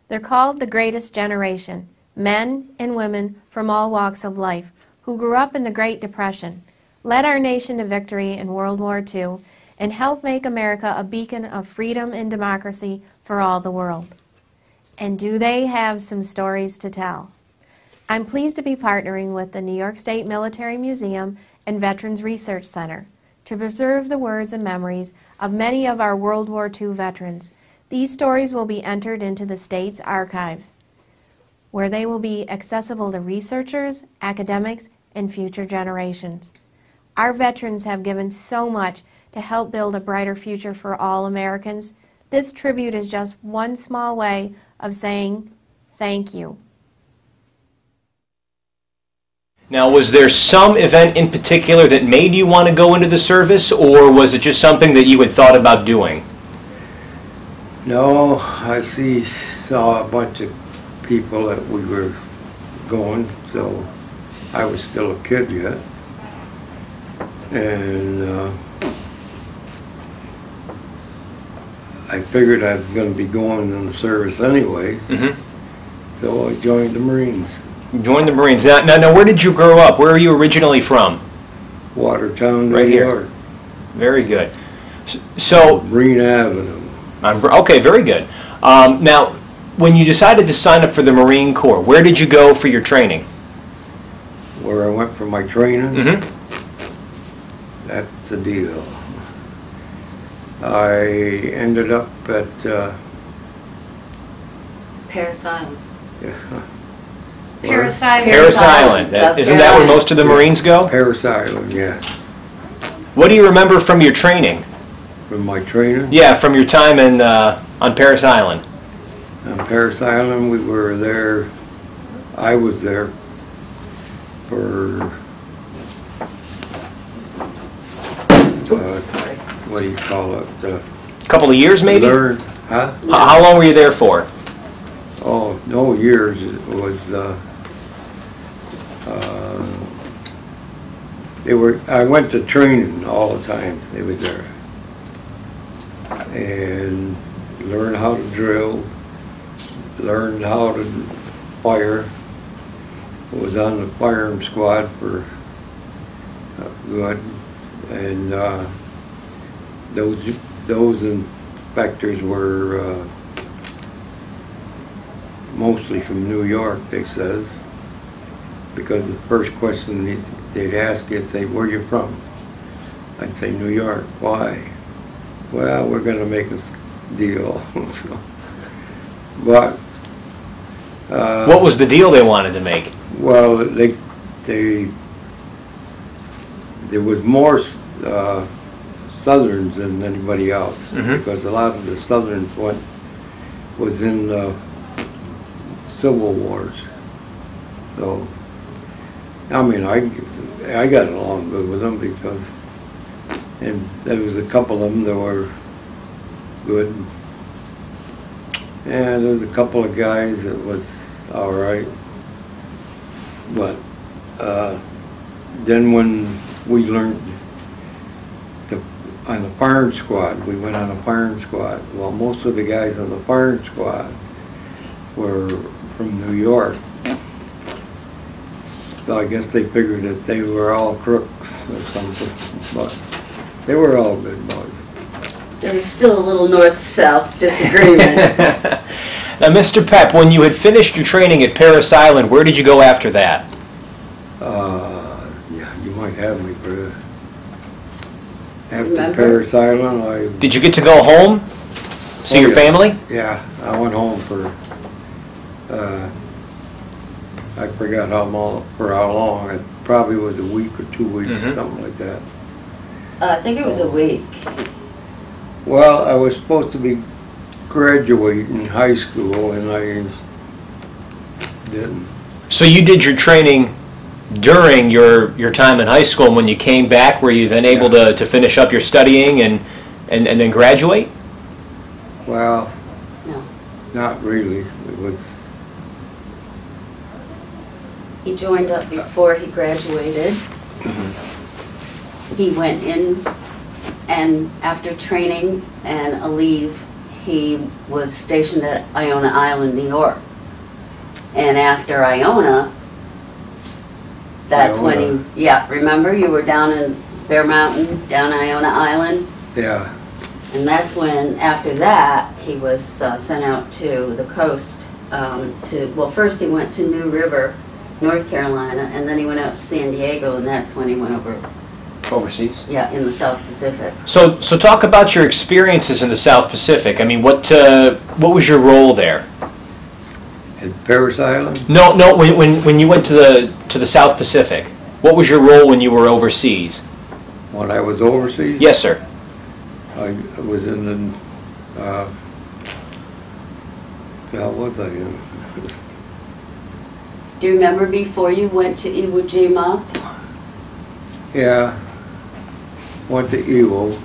They're called the Greatest Generation, men and women from all walks of life who grew up in the Great Depression, led our nation to victory in World War II, and helped make America a beacon of freedom and democracy for all the world. And do they have some stories to tell? I'm pleased to be partnering with the New York State Military Museum and Veterans Research Center to preserve the words and memories of many of our World War II veterans. These stories will be entered into the state's archives, where they will be accessible to researchers, academics, and future generations. Our veterans have given so much to help build a brighter future for all Americans. This tribute is just one small way of saying thank you. Now, was there some event in particular that made you want to go into the service, or was it just something that you had thought about doing? No, I saw a bunch of people that we were going, so I was still a kid yet. And I figured I was going to be going in the service anyway, so I joined the Marines. You joined the Marines. Now, where did you grow up? Where are you originally from? Watertown, Right New here. York. Very good. So, Green Avenue. Okay, very good. Now, when you decided to sign up for the Marine Corps, where did you go for your training? Where I went for my training? That's the deal. I ended up at Parris Island. Parris Island. Parris Island. Isn't that where most of the Marines go? Parris Island, yes. What do you remember from your training? From my training? Yeah, from your time in, on Parris Island. On Parris Island, we were there, I was there for, what do you call it? A couple of years, maybe? Huh? How long were you there for? Oh, no years. It was, I went to training all the time. They was there. And learned how to drill, learned how to fire. Was on the firing squad for good. And those inspectors were mostly from New York, they says, because the first question they'd ask you, they'd say, where are you from? I'd say, New York. Why? Well, we're going to make a deal. So, but what was the deal they wanted to make? Well, there was more Southerns than anybody else, because a lot of the Southerns was in Civil Wars. So, I mean, I got along good with them because, and there was a couple of them that were good, and there was a couple of guys that was all right. But then when we learned on the firing squad, we went on a firing squad. Well, most of the guys on the firing squad were from New York. So I guess they figured that they were all crooks or something, but they were all good boys. There was still a little north-south disagreement. Now, Mr. Pep, when you had finished your training at Parris Island, where did you go after that? Yeah, you might have me for that. After Parris Island, Did you get to go home? See your family? Yeah, I went home for, I forgot for how long. It probably was a week or 2 weeks, something like that. I think it was a week. Well, I was supposed to be graduating high school, and I didn't. So you did your training during your time in high school, and when you came back, were you then able to finish up your studying and then graduate? Well, No. not really. It was. He joined up before he graduated. He went in, and after training and a leave, he was stationed at Iona Island, New York. And after Iona, that's when Iona. he, yeah, remember you were down in Bear Mountain, down Iona Island? Yeah. And that's when, after that, he was sent out to the coast well, first he went to New River, North Carolina, and then he went out to San Diego, and that's when he went over, Overseas? yeah, in the South Pacific. So talk about your experiences in the South Pacific. I mean, what was your role there? At Paris Island? No, when you went to the South Pacific, what was your role when you were overseas? When I was overseas? Yes, sir. I was in the, how was I in? Do you remember before you went to Iwo Jima? Yeah. Went to Iwo.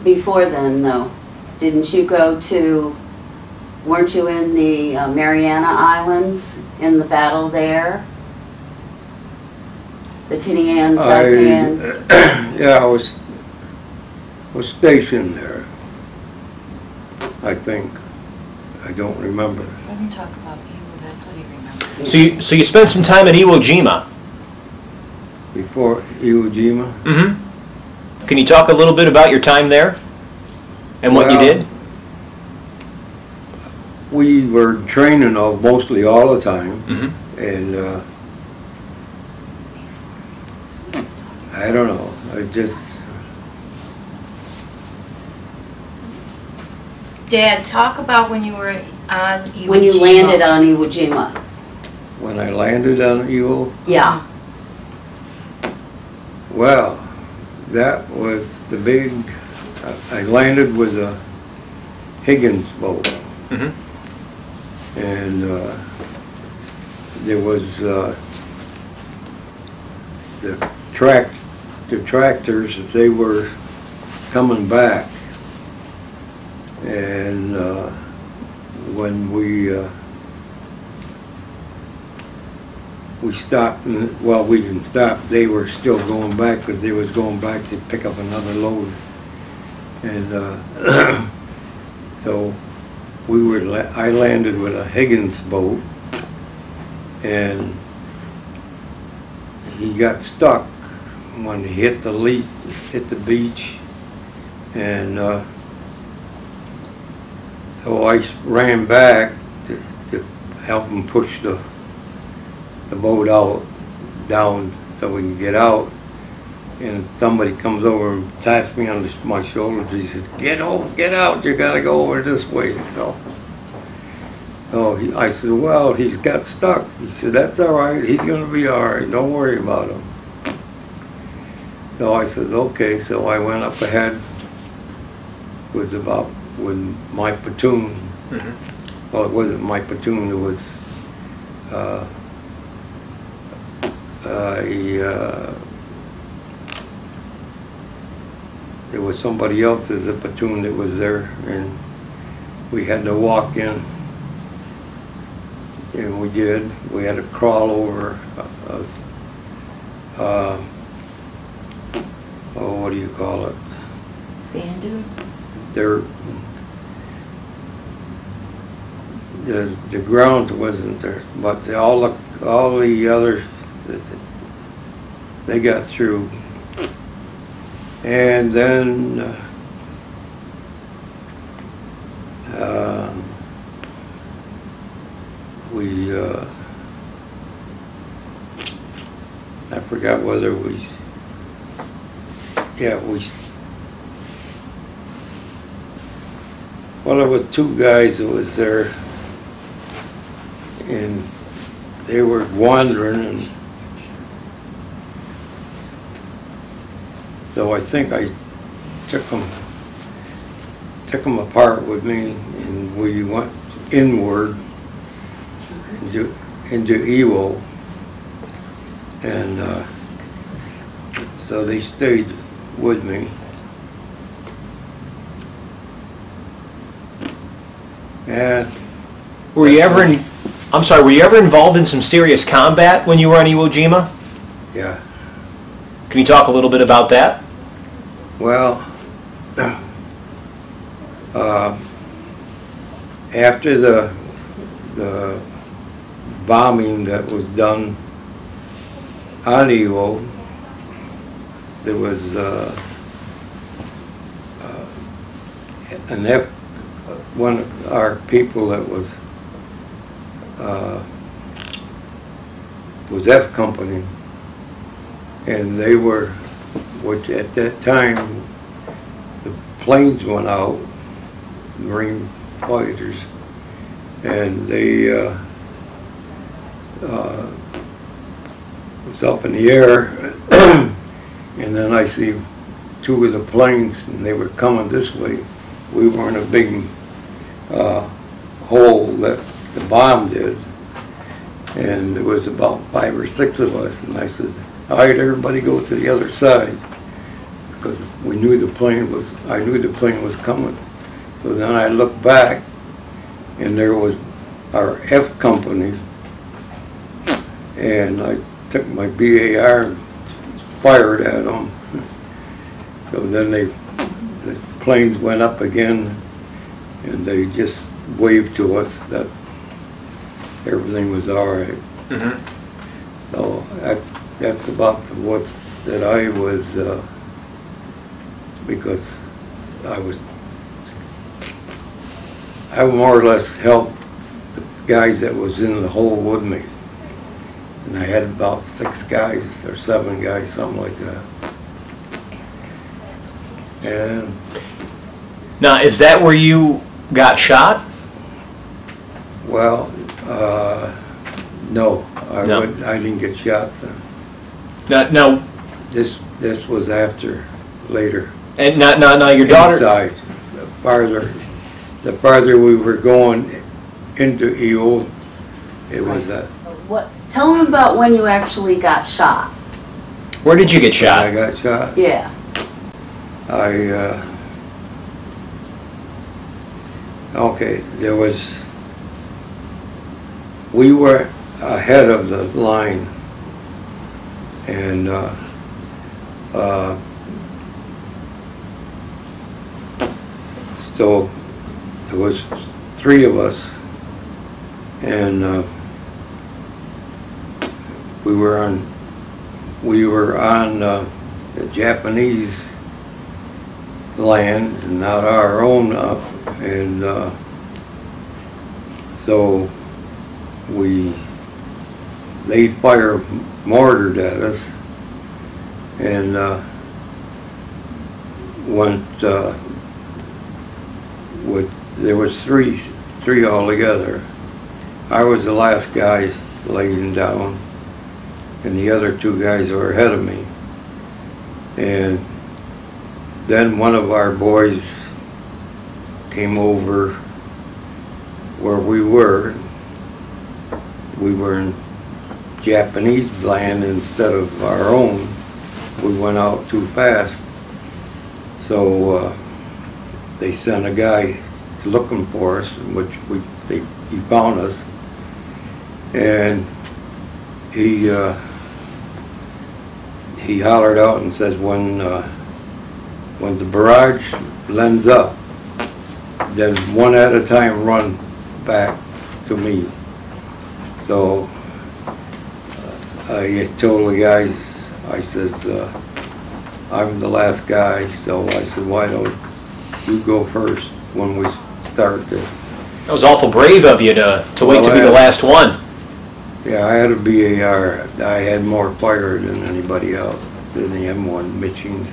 Before then, though, didn't you go to, weren't you in the Mariana Islands in the battle there? The Tinian, Saipan? Yeah, I was stationed there, I think. I don't remember. Let him talk about Iwo, that's what he remembers. So you spent some time at Iwo Jima. Before Iwo Jima? Mm-hmm. Can you talk a little bit about your time there and what you Well, did? We were training mostly all the time, Mm-hmm. and I don't know. I just Dad, talk about when you were on Iwo When you Jima. landed on Iwo Jima. when I landed on Iwo, Yeah. well, that was the big. I landed with a Higgins boat, Mm-hmm. and there was the tractors. They were coming back, and when we stopped, well, we didn't stop. They were still going back because they was going back to pick up another load, and so I landed with a Higgins boat, and he got stuck when he hit the beach, and so I ran back to help him push the boat down so we can get out, and somebody comes over and taps me on my shoulder. He says, get out, you gotta go over this way. I said, well, he's got stuck. He said, that's all right, he's gonna be all right, don't worry about him. So I said, okay. So I went up ahead with my platoon. Mm-hmm. Well, it wasn't my platoon, it was there was somebody else's platoon that was there, and we had to walk in, and we did. We had to crawl over what do you call it? Sand dune? The ground wasn't there, but all the others, they got through. And then I forgot whether well, there were two guys that was there, and they were wandering, and so I think I took them apart with me, and we went inward into Iwo, and so they stayed with me. And Were you ever involved in some serious combat when you were on Iwo Jima? yeah, Can you talk a little bit about that? after the bombing that was done on Iwo, there was one of our people that was F Company, and they were, which at that time the planes went out, Marine fighters, and they was up in the air, and then I see two of the planes, and they were coming this way. We were in a big hole that the bomb did, and there was about 5 or 6 of us, and I said, all right, everybody go to the other side, because we knew I knew the plane was coming. So then I looked back, and there was our F Company, and I took my BAR and fired at them. So then the planes went up again, and they just waved to us that everything was all right. Mm-hmm. So that's about what that I was, because I more or less helped the guys that was in the hole with me. And I had about 6 guys or 7 guys, something like that. And now, is that where you got shot? well, no, I didn't get shot then. No. This was later. And now your daughter. Inside, the farther we were going into Iwo, it was that. What? Tell them about when you actually got shot. Where did you get shot? I got shot. Yeah. Okay, we were ahead of the line, and so there was 3 of us, and we were on the Japanese land, not our own, and so they fire mortared at us, and there was three altogether. I was the last guy laying down, and the other 2 guys were ahead of me. And then one of our boys came over where we were. We were in Japanese land instead of our own. We went out too fast, so they sent a guy looking for us, which he found us, and he hollered out and says, when the barrage lends up, then one at a time run back to me. So I told the guys, I said, I'm the last guy, so I said, why don't you go first when we start this? That was awful brave of you to wait to be the last one. Yeah, I had a BAR. I had more fire than anybody else, than the M1 machines.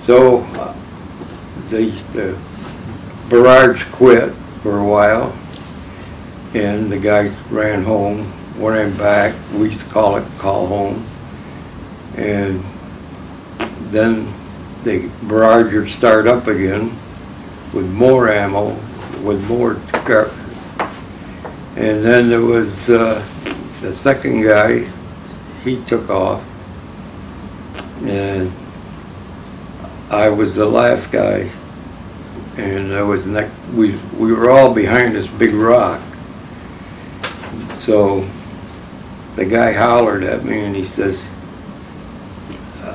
So the barrage quit for a while, and the guys ran home, ran back. We used to call it call home. And then the barrage would start up again with more ammo, with more car. And then there was the second guy, he took off, and I was the last guy, and I was we were all behind this big rock. So the guy hollered at me, and he says,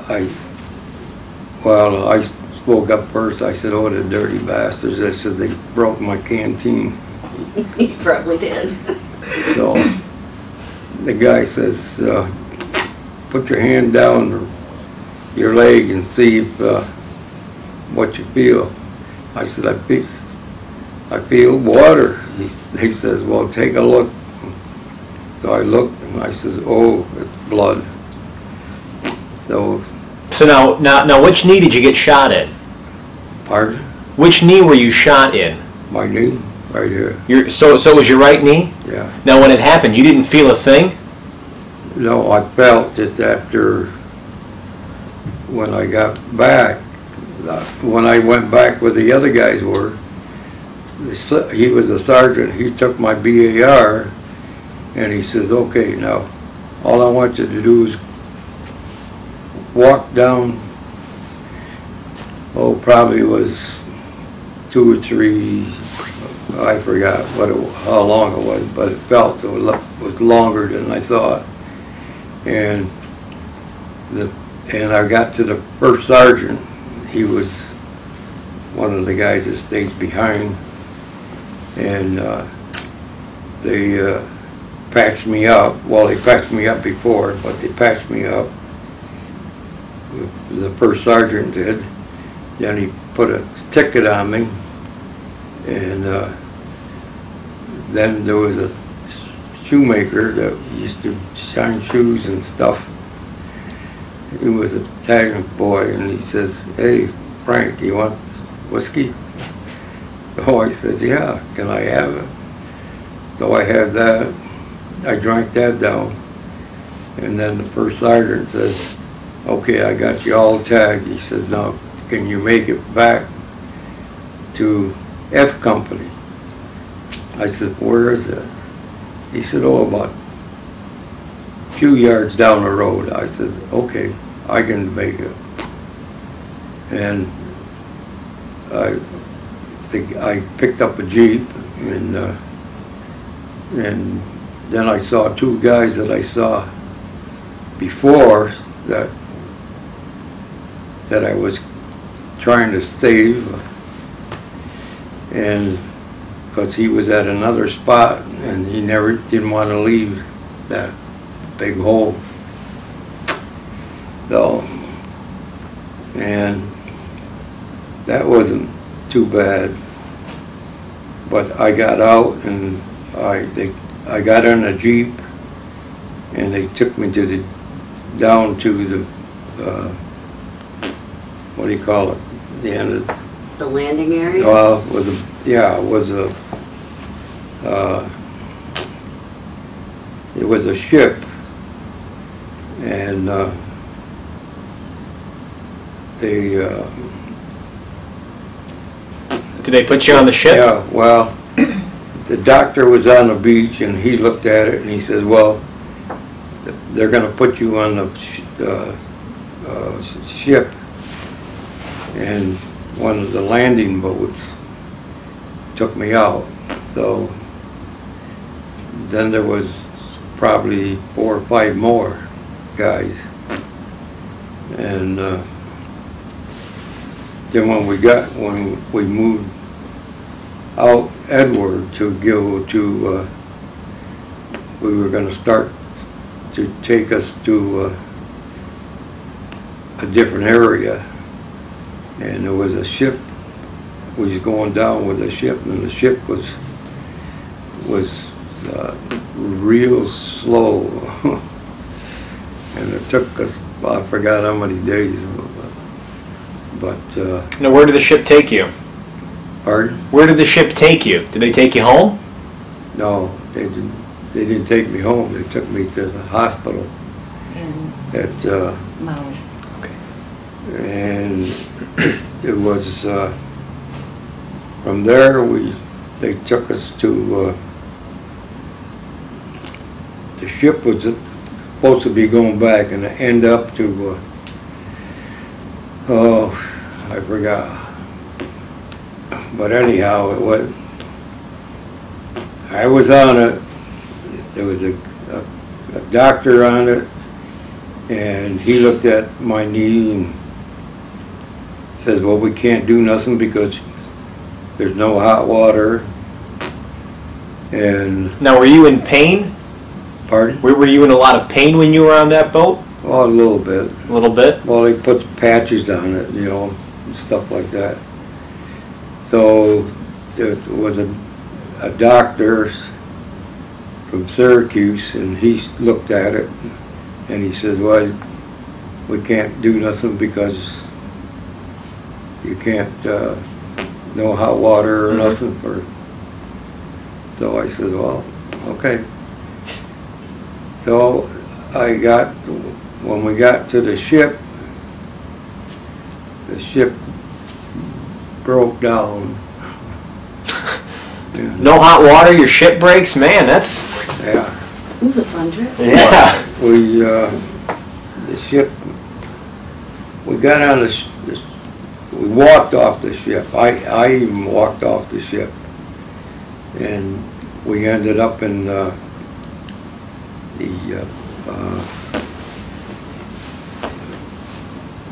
I spoke up first. I said, "Oh, the dirty bastards." I said, "They broke my canteen." You probably did. So the guy says, "Put your hand down your leg and see if, what you feel." I said, I feel water." He says, "Well, take a look." So I looked and I said, "Oh, it's blood." So now, which knee did you get shot in? Pardon? Which knee were you shot in? My knee, right here. So it was your right knee? Yeah. Now, when it happened, you didn't feel a thing? No, I felt it after, when I got back. When I went back where the other guys were, he was a sergeant. He took my BAR and he says, "Okay, now all I want you to do is walk down," probably was 2 or 3, I forgot how long it was, but it felt it was longer than I thought. And I got to the first sergeant. He was one of the guys that stayed behind, and they patched me up. Well, they patched me up before, but they patched me up. The first sergeant did. Then he put a ticket on me, and then there was a shoemaker that used to shine shoes and stuff. He was a Italian boy, and he says, "Hey, Frank, you want whiskey?" So I said, "Yeah, can I have it?" So I had that. I drank that down, and then the first sergeant says, "Okay, I got you all tagged." He said, "Now, can you make it back to F Company?" I said, "Where is it?" He said, "Oh, about a few yards down the road." I said, "Okay, I can make it." And I picked up a Jeep, and then I saw 2 guys that I saw before that I was trying to save, and because he was at another spot and he didn't want to leave that big hole. So, and that wasn't too bad, but I got out and I got in a Jeep, and they took me down to the what do you call it? The end of The landing area? well, it was a ship, and Did they put you on the ship? yeah, well, the doctor was on the beach, and he looked at it and he said, "Well, they're going to put you on the ship," and one of the landing boats took me out. So then there was probably 4 or 5 more guys, and then when we moved out Edward to go to, we were going to start to take us to a different area, and there was a ship. We was going down with the ship, and the ship was real slow, and it took us, I forgot how many days, but Now, where did the ship take you? pardon? Where did the ship take you? Did they take you home? No, they didn't take me home. They took me to the hospital In at Maui. and it was from there they took us to the ship was supposed to be going back, and it ended up to I forgot, but anyhow I was on it. There was a doctor on it, and he looked at my knee, and says, well, we can't do nothing because there's no hot water. And, Now, were you in pain? pardon? Were you in a lot of pain when you were on that boat? Oh, a little bit. A little bit? Well, they put patches on it, you know, and stuff like that. So there was a doctor from Syracuse, and he looked at it, and he said, well, we can't do nothing because you can't, no hot water or nothing for. So I said, well, okay. So when we got to the ship broke down. Yeah. No hot water, your ship breaks? Man, that's... Yeah. It was a fun trip. Yeah. The ship, we got on we walked off the ship. I even walked off the ship. And we ended up in the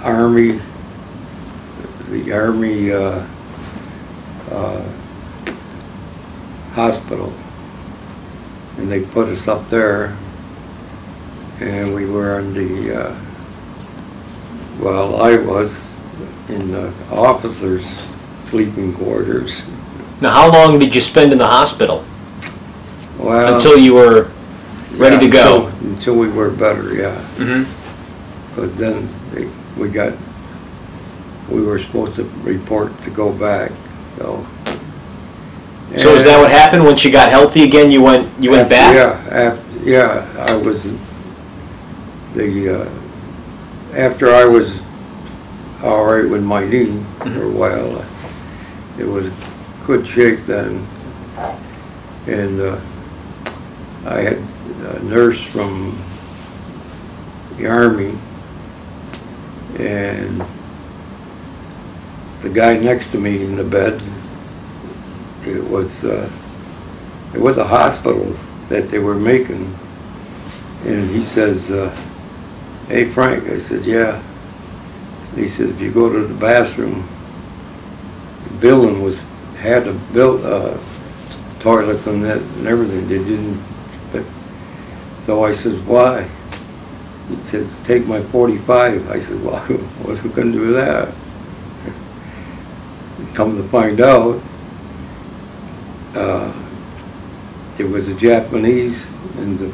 Army hospital, and they put us up there, and we were in the well, I was in the officers' sleeping quarters. Now, how long did you spend in the hospital? Well, Until you were ready to go? Until we were better, yeah. Mm-hmm. But then we were supposed to report to go back, so. So is that what happened? Once you got healthy again, you went back? Yeah, I was after I was all right with my knee for a while. It was good shape then, and I had a nurse from the Army, and the guy next to me in the bed, it was a hospital that they were making, and he says, hey Frank, I said, yeah. He said, if you go to the bathroom, the building had a toilet and that and everything. They didn't. So I said, why? He said, take my 45. I said, well, what are we going to do with that? Come to find out, it was a Japanese in the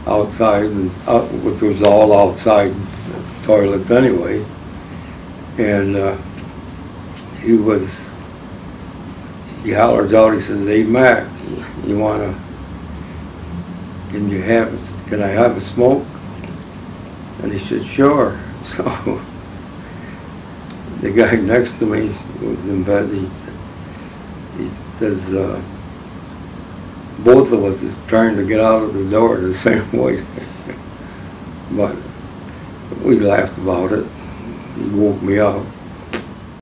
outside, which was all outside toilets anyway, and he hollers out, he says, hey Mac, can I have a smoke? And he said, sure. So the guy next to me was in bed, he says, both of us is trying to get out of the door the same way. But we laughed about it. He woke me up.